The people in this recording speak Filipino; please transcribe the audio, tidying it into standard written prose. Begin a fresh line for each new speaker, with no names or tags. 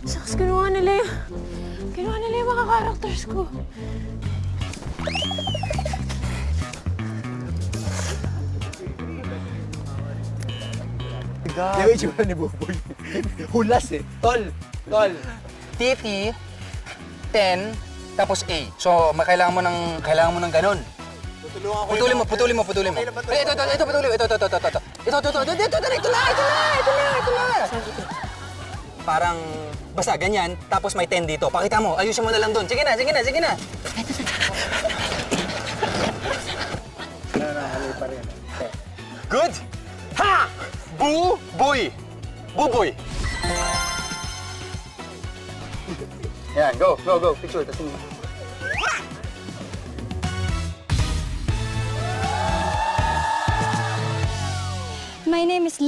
Saks, kinuha nila yung mga characters ko.
Di ba itsura ni Buboy? Hulas eh. Tol!
TT, 10, tapos A. So, kailangan mo ng ganun.
Tutulungan ko
Putulin mo. Ay, ito, putulin mo. Ito na. Parang, basta ganyan, tapos may 10 dito. Pakita mo, ayusin mo na lang doon. Sige na. Good! Ha! Buboy! Yan, go. Picture, tapos mo.
My name is